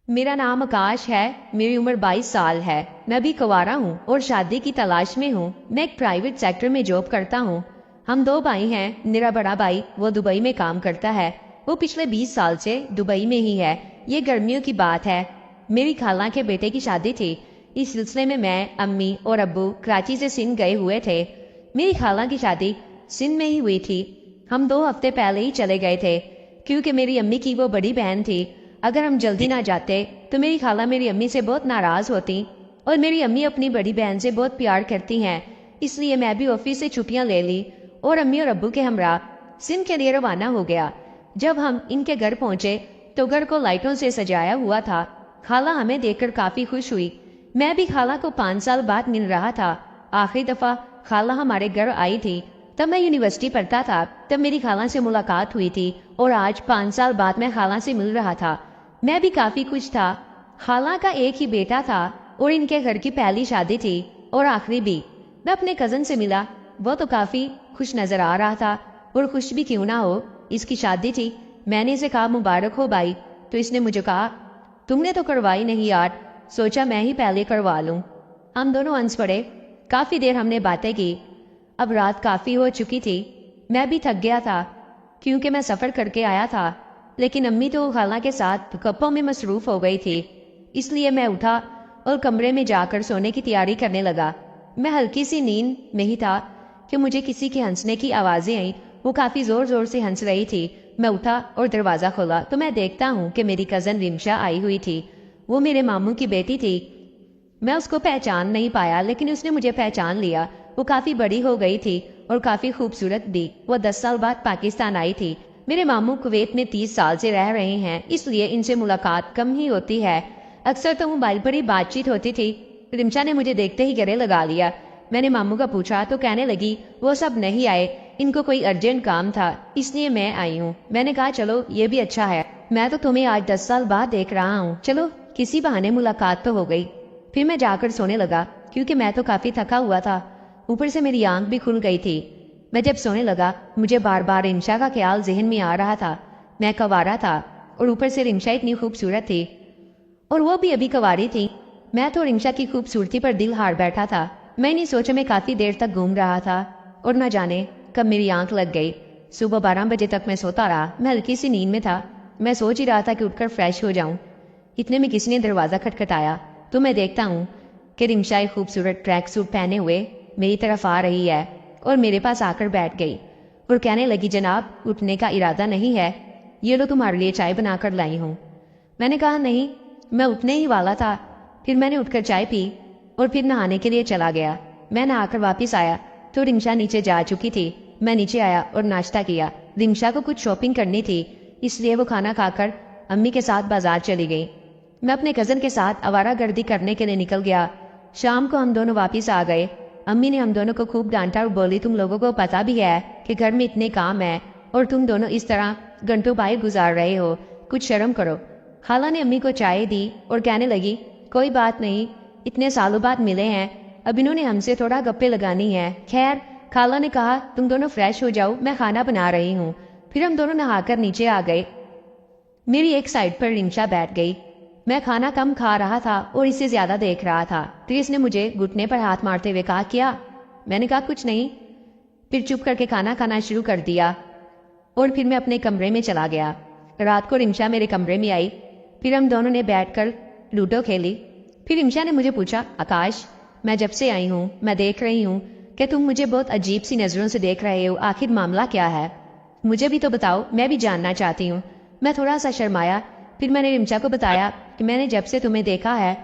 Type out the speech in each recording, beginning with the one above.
मेरा नाम आकाश है। मेरी उम्र 22 साल है। मैं भी कुंवारा हूँ और शादी की तलाश में हूँ। मैं एक प्राइवेट सेक्टर में जॉब करता हूँ। हम दो भाई हैं। मेरा बड़ा भाई वो दुबई में काम करता है। वो पिछले 20 साल से दुबई में ही है। ये गर्मियों की बात है। मेरी खाला के बेटे की शादी थी। इस सिलसिले में मैं, अम्मी और अब्बू कराची से सिंध गए हुए थे। मेरी खाला की शादी सिंध में ही हुई थी। हम 2 हफ्ते पहले ही चले गए थे क्योंकि मेरी अम्मी की वो बड़ी बहन थी। अगर हम जल्दी ना जाते तो मेरी खाला मेरी अम्मी से बहुत नाराज होती और मेरी अम्मी अपनी बड़ी बहन से बहुत प्यार करती हैं। इसलिए मैं भी ऑफिस से छुट्टियां ले ली और अम्मी और अब्बू के हमरा सिंध के लिए रवाना हो गया। जब हम इनके घर पहुंचे तो घर को लाइटों से सजाया हुआ था। खाला हमें देखकर काफी खुश हुई। मैं भी खाला को 5 साल बाद मिल रहा था। आखिरी दफा खाला हमारे घर आई थी तब मैं यूनिवर्सिटी पढ़ता था। तब मेरी खाला से मुलाकात हुई थी और आज 5 साल बाद मैं खाला से मिल रहा था। मैं भी काफी खुश था। खाला का एक ही बेटा था और इनके घर की पहली शादी थी और आखिरी भी। मैं अपने कजन से मिला। वो तो काफी खुश नजर आ रहा था और खुश भी क्यों ना हो, इसकी शादी थी। मैंने इसे कहा मुबारक हो भाई, तो इसने मुझे कहा तुमने तो करवाई नहीं यार, सोचा मैं ही पहले करवा लूं। हम दोनों हंस पड़े। काफी देर हमने बातें की। अब रात काफी हो चुकी थी। मैं भी थक गया था क्योंकि मैं सफर करके आया था। लेकिन अम्मी तो खाला के साथ गप्पों में मसरूफ हो गई थी। इसलिए मैं उठा और कमरे में जाकर सोने की तैयारी करने लगा। मैं हल्की सी नींद में ही था कि मुझे किसी के हंसने की आवाजें आई। वो काफी जोर जोर से हंस रही थी। मैं उठा और दरवाजा खोला तो मैं देखता हूँ कि मेरी कजन रिमशा आई हुई थी। वो मेरे मामू की बेटी थी। मैं उसको पहचान नहीं पाया लेकिन उसने मुझे पहचान लिया। वो काफी बड़ी हो गई थी और काफी खूबसूरत भी। वो 10 साल बाद पाकिस्तान आई थी। मेरे मामू कुवैत में 30 साल से रह रहे हैं, इसलिए इनसे मुलाकात कम ही होती है। अक्सर तो मोबाइल पर ही बातचीत होती थी। रिमशा ने मुझे देखते ही गले लगा लिया। मैंने मामू का पूछा तो कहने लगी वो सब नहीं आए, इनको कोई अर्जेंट काम था इसलिए मैं आई हूँ। मैंने कहा चलो ये भी अच्छा है, मैं तो तुम्हें आज 10 साल बाद देख रहा हूँ, चलो किसी बहाने मुलाकात तो हो गई। फिर मैं जाकर सोने लगा क्योंकि मैं तो काफी थका हुआ था। ऊपर से मेरी आंख भी खुल गई थी। मैं जब सोने लगा मुझे बार बार रिमशा का ख्याल जहन में आ रहा था। मैं कंवारा था और ऊपर से रिमशा इतनी खूबसूरत थी और वो भी अभी कंवारी थी। मैं तो रिमशा की खूबसूरती पर दिल हार बैठा था। मैं इन्हीं सोचों में काफी देर तक घूम रहा था और न जाने कब मेरी आंख लग गई। सुबह 12 बजे तक मैं सोता रहा। मैं हल्की सी नींद में था। मैं सोच ही रहा था कि उठकर फ्रेश हो जाऊं। इतने में किसी ने दरवाजा खटखटाया तो मैं देखता हूँ कि रिमशा एक खूबसूरत ट्रैक सूट पहने हुए मेरी तरफ आ रही है और मेरे पास आकर बैठ गई और कहने लगी जनाब उठने का इरादा नहीं है, ये लो तुम्हारे लिए चाय बनाकर लाई हूँ। मैंने कहा नहीं, मैं उठने ही वाला था। फिर मैंने उठकर चाय पी और फिर नहाने के लिए चला गया। मैं नहाकर वापिस आया तो रिमशा नीचे जा चुकी थी। मैं नीचे आया और नाश्ता किया। रिमशा को कुछ शॉपिंग करनी थी इसलिए वो खाना खाकर अम्मी के साथ बाजार चली गई। मैं अपने कजन के साथ आवारागर्दी करने के लिए निकल गया। शाम को हम दोनों वापिस आ गए। अम्मी ने हम दोनों को खूब डांटा और बोली तुम लोगों को पता भी है कि घर में इतने काम है और तुम दोनों इस तरह घंटों बाहर गुजार रहे हो, कुछ शर्म करो। खाला ने अम्मी को चाय दी और कहने लगी कोई बात नहीं, इतने सालों बाद मिले हैं, अब इन्होंने हमसे थोड़ा गप्पे लगानी है। खैर खाला ने कहा तुम दोनों फ्रेश हो जाओ, मैं खाना बना रही हूँ। फिर हम दोनों नहाकर नीचे आ गए। मेरी एक साइड पर रिमशा बैठ गई। मैं खाना कम खा रहा था और इसे ज्यादा देख रहा था। फिर इसने मुझे घुटने पर हाथ मारते हुए कहा क्या? मैंने कहा कुछ नहीं। फिर चुप करके खाना खाना शुरू कर दिया और फिर मैं अपने कमरे में चला गया। रात को रिमशा मेरे कमरे में आई। फिर हम दोनों ने बैठकर लूडो खेली। फिर रिमशा ने मुझे पूछा आकाश, मैं जब से आई हूँ मैं देख रही हूँ कि तुम मुझे बहुत अजीब सी नजरों से देख रहे हो, आखिर मामला क्या है? मुझे भी तो बताओ, मैं भी जानना चाहती हूँ। मैं थोड़ा सा शर्माया। फिर मैंने रिमशा को बताया कि मैंने जब से तुम्हें देखा है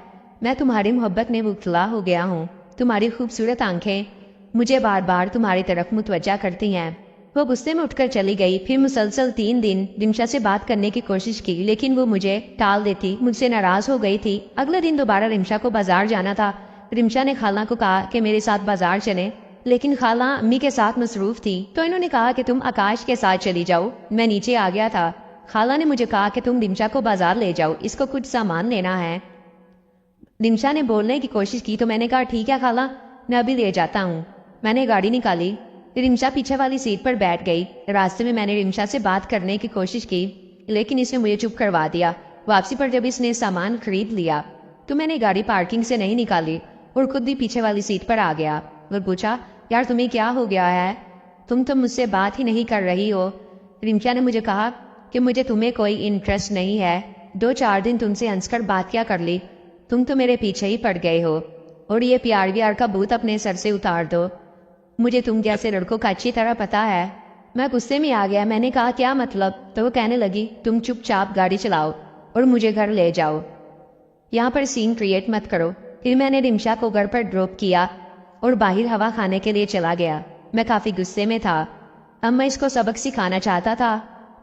मैं तुम्हारी मोहब्बत में मुब्तला हो गया हूँ। तुम्हारी खूबसूरत आंखें मुझे बार बार तुम्हारी तरफ मुतवज्जा करती हैं। वो गुस्से में उठकर चली गई। फिर मुसलसल 3 दिन रिमशा से बात करने की कोशिश की लेकिन वो मुझे टाल देती, मुझसे नाराज हो गई थी। अगले दिन दोबारा रिमशा को बाजार जाना था। रिमशा ने खाला को कहा कि मेरे साथ बाजार चले, लेकिन खाला अम्मी के साथ मसरूफ थी तो इन्होंने कहा कि तुम आकाश के साथ चली जाओ। मैं नीचे आ गया था। खाला ने मुझे कहा कि तुम रिमशा को बाजार ले जाओ, इसको कुछ सामान लेना है। रिमशा ने बोलने की कोशिश की तो मैंने कहा ठीक है खाला, मैं अभी ले जाता हूँ। मैंने गाड़ी निकाली। रिमशा पीछे वाली सीट पर बैठ गई। रास्ते में मैंने रिमशा से बात करने की कोशिश की लेकिन इसने मुझे चुप करवा दिया। वापसी पर जब इसने सामान खरीद लिया तो मैंने गाड़ी पार्किंग से नहीं निकाली और खुद भी पीछे वाली सीट पर आ गया और पूछा, यार तुम्हें क्या हो गया है, तुम तो मुझसे बात ही नहीं कर रही हो। रिम्शा ने मुझे कहा कि मुझे तुम्हें कोई इंटरेस्ट नहीं है, 2-4 दिन तुमसे हंसकर बात क्या कर ली, तुम तो मेरे पीछे ही पड़ गए हो और ये प्यार व्यार का भूत अपने सर से उतार दो। मुझे तुम जैसे लड़कों का अच्छी तरह पता है। मैं गुस्से में आ गया। मैंने कहा क्या मतलब? तो वो कहने लगी, तुम चुपचाप गाड़ी चलाओ और मुझे घर ले जाओ, यहाँ पर सीन क्रिएट मत करो। फिर मैंने रिम्शा को घर पर ड्रॉप किया और बाहर हवा खाने के लिए चला गया। मैं काफ़ी गुस्से में था। अब मैं इसको सबक सिखाना चाहता था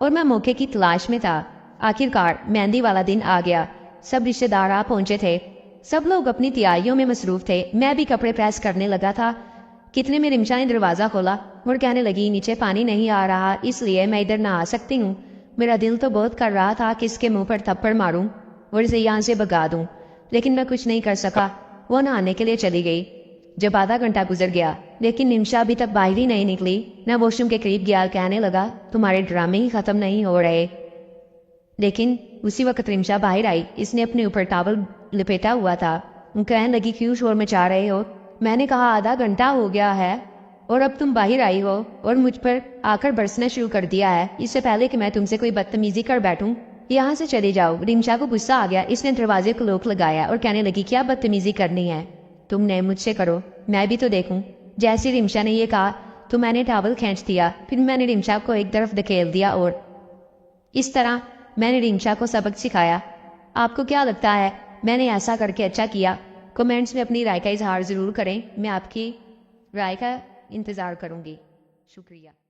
और मैं मौके की तलाश में था। आखिरकार मेहंदी वाला दिन आ गया। सब रिश्तेदार आ पहुंचे थे। सब लोग अपनी तैयारियों में मसरूफ थे। मैं भी कपड़े प्रेस करने लगा था। कितने में रिम्शा ने दरवाज़ा खोला और कहने लगी, नीचे पानी नहीं आ रहा इसलिए मैं इधर ना आ सकती हूँ। मेरा दिल तो बहुत कर रहा था कि इसके मुंह पर थप्पड़ मारूं और इसे यहाँ से भगा दूं, लेकिन मैं कुछ नहीं कर सका। वो नहाने के लिए चली गई। जब आधा घंटा गुजर गया लेकिन रिम्शा अभी तक बाहर ही नहीं निकली, मैं वॉशरूम के करीब गया। कहने लगा, तुम्हारे ड्रामे ही खत्म नहीं हो रहे। लेकिन उसी वक्त रिम्शा बाहर आई। इसने अपने ऊपर टॉवल लपेटा हुआ था। कहने लगी, क्यों शोर मचा रहे हो? मैंने कहा, आधा घंटा हो गया है और अब तुम बाहर आई हो और मुझ पर आकर बरसना शुरू कर दिया है। इससे पहले कि मैं तुमसे कोई बदतमीजी कर बैठूं, यहाँ से चले जाओ। रिम्शा को गुस्सा आ गया। इसने दरवाजे को लॉक लगाया और कहने लगी, क्या बदतमीजी करनी है? तुमने मुझसे करो, मैं भी तो देखूं। जैसे रिम्शा ने ये कहा तो मैंने टॉवल खींच दिया। फिर मैंने रिम्शा को एक तरफ धकेल दिया और इस तरह मैंने रिम्शा को सबक सिखाया। आपको क्या लगता है मैंने ऐसा करके अच्छा किया? कमेंट्स में अपनी राय का इजहार ज़रूर करें। मैं आपकी राय का इंतज़ार करूँगी। शुक्रिया।